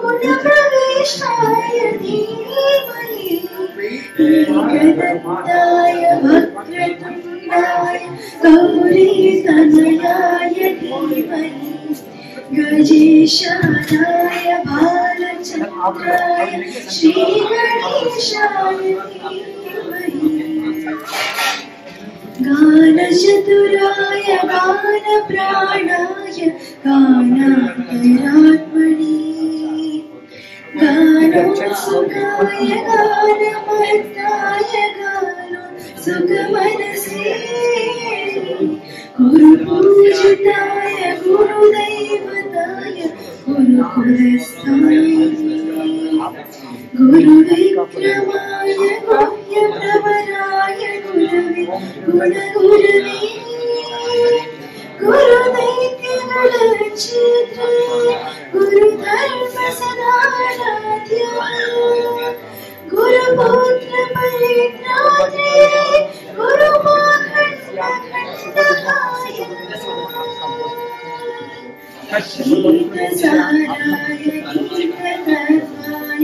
गुणप्रविष्टाय धीमहि एकदन्ताय वक्रतुण्डाय गौरीतनयाय धीमहि गजेशानाय भालचन्द्राय श्रीगणेशाय धीमहि गानचतुराय गानप्राणाय गानान्तरात्मने गानोत्सुकाय गानमत्ताय गानोत्सुकमनसे गुरुपूजिताय गुरुदैवताय गुरुकुलस्थाय गुरुविक्रमाय गुह्यप्रवराय गुरवे गुणगुरवे गुरुदैत्यगुणचित्रे गुरुधर्मसदाराध्याय गुरुपुत्र परित्रात्रे गुरुमाखण्डखण्डकाय गीतसाराय गीततत्त्वाय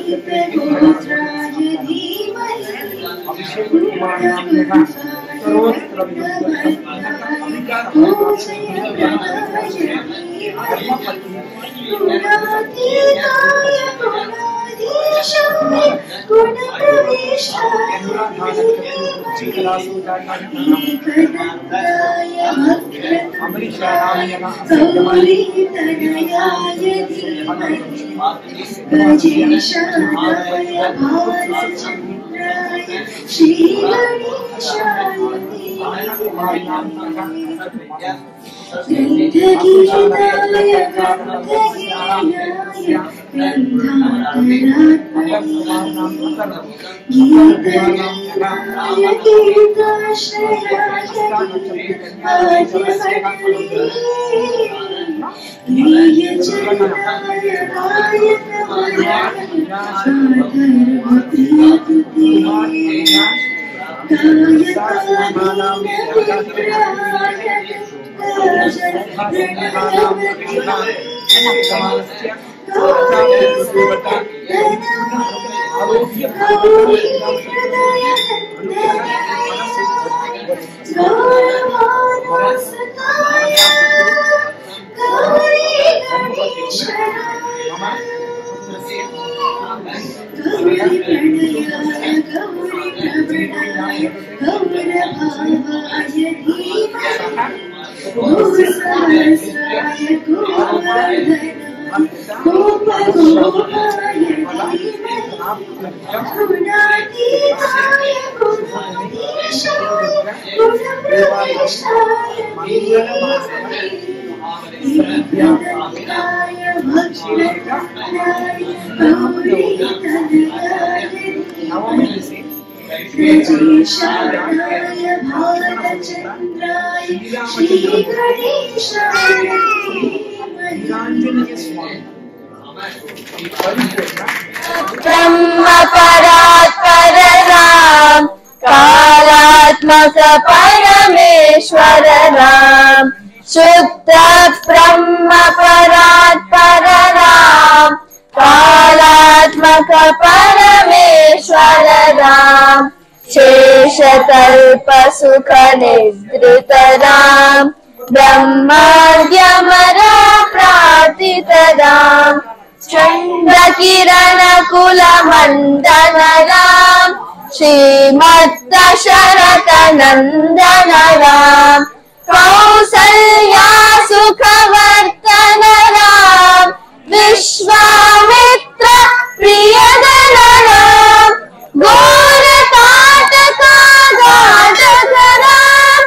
गीतगोत्राय धीमहि गुणातीताय गुणाधीशाय गुणप्रविष्टाय एकदन्ताय वक्रतुण्डाय गौरीतनयाय धीमहि गजेशानाय भालचन्द्राय श्रीगणेशाय गन्धगीताय गन्धगेयाय गन्धान्तरात्मने गीतगीताय गीताश्रयाय गीयचन्द्राय गायकवराय गाधर्वप्रियतुते गौरी प्रणयाय गौरी प्रवणाय गौरभावाय धीमहि गौरसहस्राय गोवर्धनाय गोपगोपाय धीमहि गुणातीताय गुणाधीशाय गुणप्रविष्टाय धीमहि एकदन्ताय वक्रतुण्डाय गौरीतनयाय धीमहि गजेशानाय भालचन्द्राय श्रीगणेशाय धीमहि ब्रह्म परात्पर राम कालात्मक परमेश्वर राम शुद्ध ब्रह्म परात्पर राम कालात्मक परमेश्वर राम शेषतल्प सुख निद्रित राम ब्रह्माद्यमरा प्रार्थित राम चंद्र किरण कुल मंडन राम श्रीमद्दशरथ नंदन राम कौसल्या सुखवर्धन राम विश्वामित्र प्रियदन राम घोर ताटक घातक राम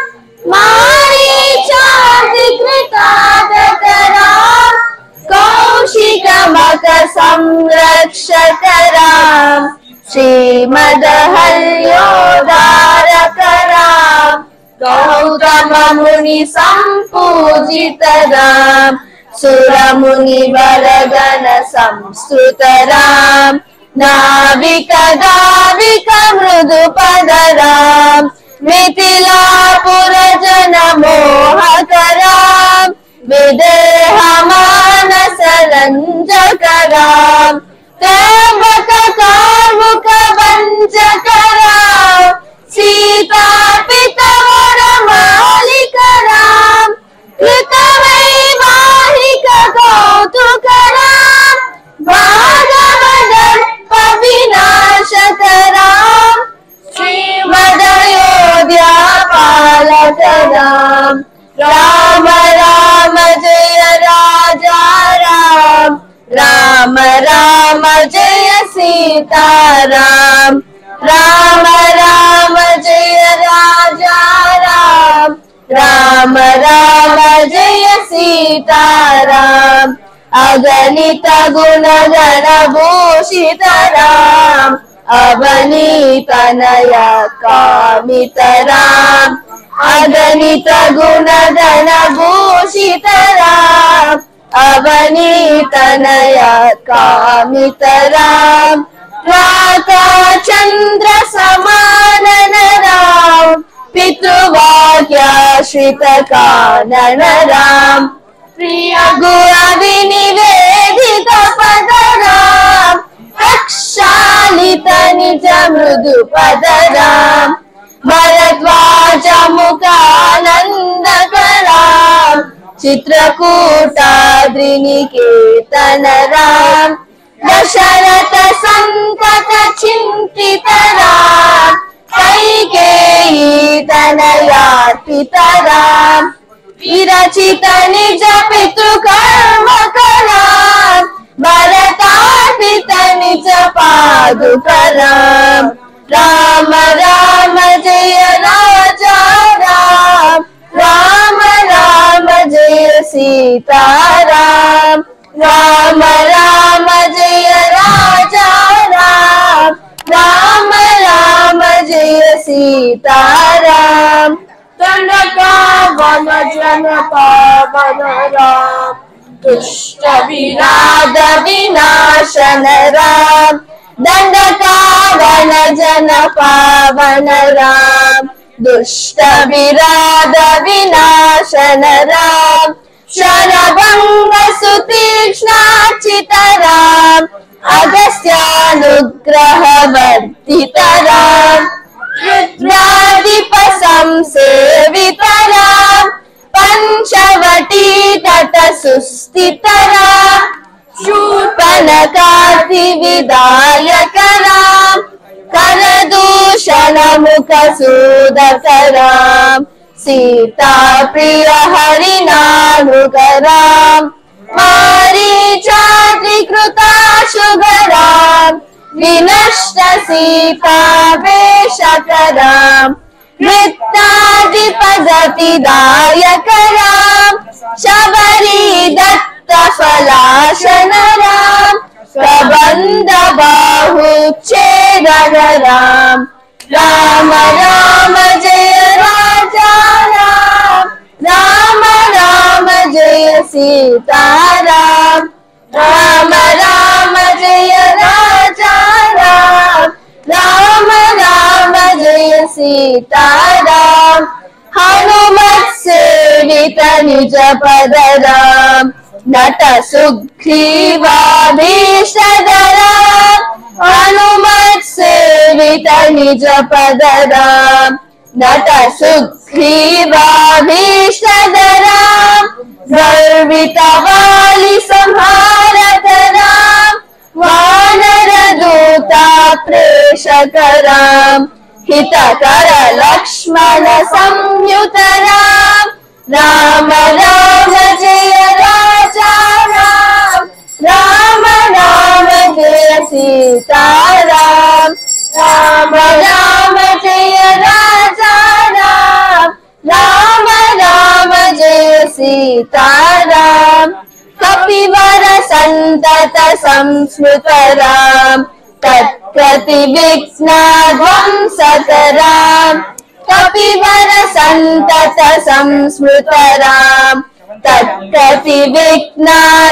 मारीचाधिकृतातक राम कौशिक मक संरक्षक राम श्रीमदहल्योदारक राम गौतम मुनि संपूजित राम सुर मुनि वरगण संस्तुत राम नाविक दाविक मृदुपद राम मिथिलापुर जन मोहक राम विदेह मानस राम त्र्यंबक कार्मुक भंजक राम सीता पिता मालिक राम कृत वैवाहिक कौतुक राम भागव दर्प विनाशक राम श्रीमदयोध्या पालक राम राम राम जय राजा राम राम राम जय सीता राम राम राम जय राजा राम राम राम जय सीता राम अगणित गुण गण भूषित राम अवनीत नय कामित राम अगणित गुण गण भूषित राम अवनीत नय कामित राम राधा चंद्र समान राम पितृवाक्याश्रित कानन राम प्रिय गुण विनिवेदित पद राम प्रक्षालित निज मृदु पद राम भरद्वाज मुखानंद राम चित्रकूटाद्रिनिकेतन राम दशरथ संतत चिंतित राम कैकेयी तनयार्पित राम विरचित निज पितृकर्म राम भरतार्पित निज पादुक राम राम राम जय राजा राम राम राम जय सीता राम राम राम जय राजा राम राम राम जय सीता राम दंडकावन जन पावन राम दुष्ट विराध विनाशन राम दंडकावन जन पावन राम दुष्ट विराध विनाशन राम शरभंग सुतीक्ष्णाचित राम अगस्त्यानुग्रह वर्तित राम रुद्राधिप संसेवित राम पंचवटी तट सुस्थित राम शूर्पणखाति विदायक राम करदूषण मुख सूदक राम सीता प्रिय हरिनानुग राम मारीचाद्रिकृताशुभ राम विनष्ट सीता वेशक राम वृत्तादिपगतिदायक राम शबरी दत्त फलाशन राम प्रबंध बाहुच्छेदन राम राम राम जय राजा राम राम राम जय सीता राम राम राम जय राजा राम राम राम जय सीता राम हनुमत सेवित निज पद राम नट सुग्रीवाभीषद राम हनुमत सेवित निज पद राम नट सुग्रीवाभीषद राम गर्वित वाली संहारक राम वानर दूता प्रेषक राम हितकर लक्ष्मण संयुत राम राम राम जय राजा राम राम राम जय सीता राम राम राम जय राजा राम राम राम जय सीता राम कपिवर संतत संस्मृत राम तत्कृति विघ्न ध्वंसक राम कपिवर संतत संस्मृत राम तत्कृति विघ्न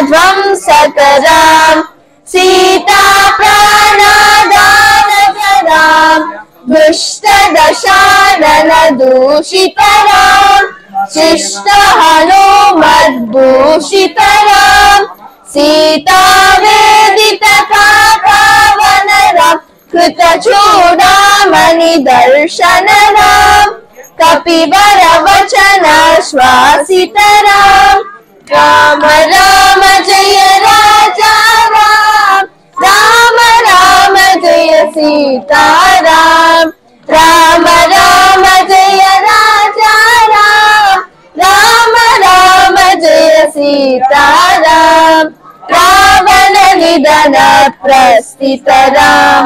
ध्वंसक राम सीता प्राणदानक राम दुष्ट दशानन दूषित राम शिष्ट हनुमद्भूषित राम सीता అమృత చూడామణి దర్శనరాం కపివర వచన శ్వాసితరాం రామ రామ జయ రాజా రామ రామ రామ జయ సీతారాం రామ రామ జయ రాజా రామ రామ రామ జయ సీతారాం రావణ నిధన ప్రస్థితరాం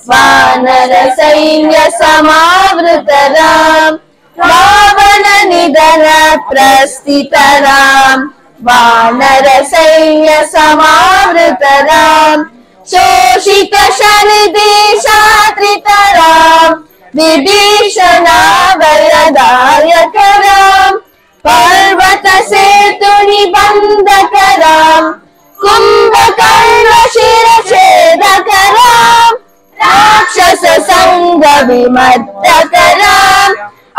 వానర సైన్య సమావృతరాం రావణ నిధన ప్రస్థితరాం వానర సైన్య సమావృతరాం శోషిత శని దేశాత్రితరాం విభీషణ వరదాయకరాం పర్వత సేతు నిబంధకరాం కుంభకర్ణ శిరఛేదకరాం రాక్షస సంగ విమర్దకరాం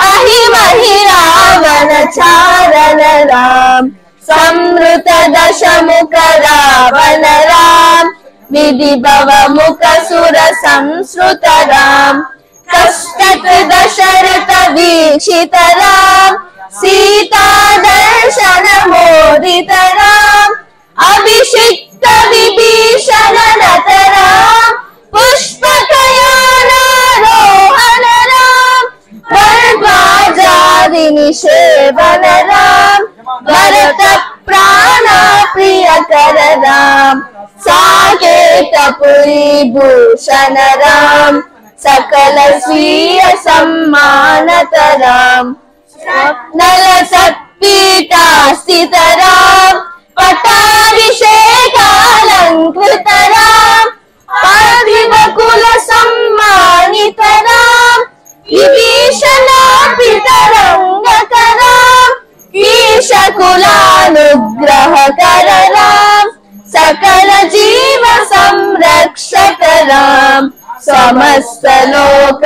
అహిమహి రావణ చారణ రాం సంవృత దశముఖ రావణ రాం విధిభవ ముఖ సుర సంస్కృత రాం కష్టక దశరథ వీక్షిత రాం సీతా దర్శన మోదిత రాం అభిషిక్త విభీషణ నతరాం పుష్పకయానారోహణ రాం వర్ధ్వాజాది నిషేవన రాం భరత ప్రాణ ప్రియకర రాం సాకేత పురి భూషణ రాం సకల స్వీయ సమ్మానతరాం నల సత్పీఠాస్థితరాం పటాభిషేకాలంకృతరాం పార్థివకుల సమ్మానితరాం విభీషణాపితరంగకరాం ఈశకులానుగ్రహకరాం సకల జీవ సంరక్షకరాం సమస్త లోకాధారకరాం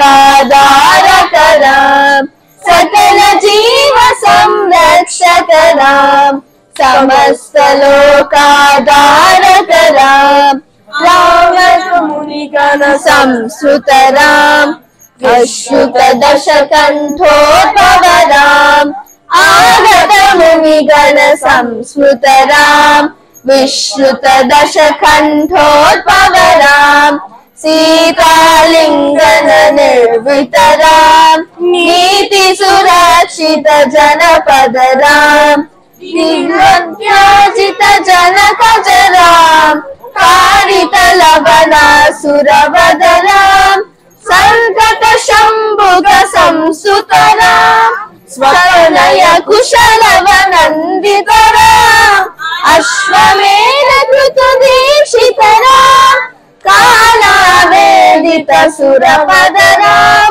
సకల జీవ సంరక్షకరాం సమస్త లోకాధారకరాం రామమునిగణ సంస్కృతరాం అశ్రుత దశకంఠోద్భవరాం ఆగత మునిగణ సంస్కృతరాం విశ్రుత దశకంఠోద్భవరాం సీతాలింగన నిర్వితరాం నీతి సురక్షిత జనపదరాం దిగ్విజాజిత జనకజరాం కారిత లవణాసురవదరాం సంకట శంభుక సంసుతరాం స్వనయ కుశలవనందితరాం అశ్వమేధ కృత దీక్షితరాం కాలావేదిత సురపదరాం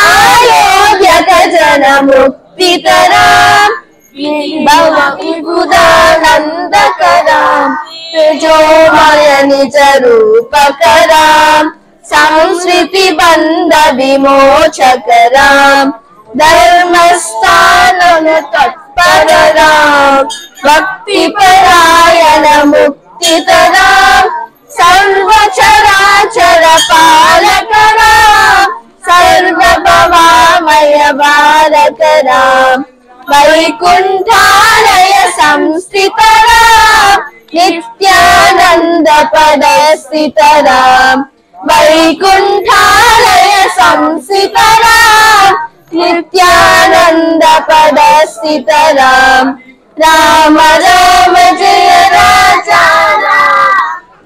ఆయోధ్యక జన ముక్తితరాం విభుదానందకరాం తేజోమయ నిజ రూపకరాం సంస్కృతి బంధ విమోచకరాం ధర్మస్థానన తత్పరరాం భక్తి పరాయణ ముక్తితరాం సర్వచరాచర పాలకరాం సర్వభవామయ బాలకరాం వైకుంఠాలయ సంస్థితరాం నిత్యానంద పదస్థితరాం వైకుంఠాలయ సంస్థితరాం నిత్యానంద పదస్థితరాం రామ రామ జయ రాజా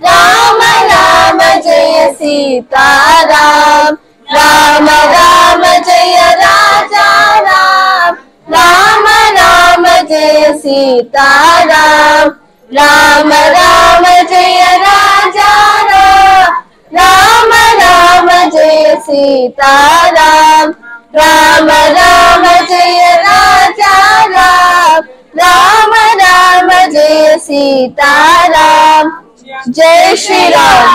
రామ రామ జయ సీతారాం రామ రామ జయ రాజా రామ రామ రామ జయ సీతారాం రామ రామ జయ రాజా రామ రామ జయ సీతారాం రామ రామ జయ రాజా రామ రామ జయ సీతారాం జై శ్రీరామ్.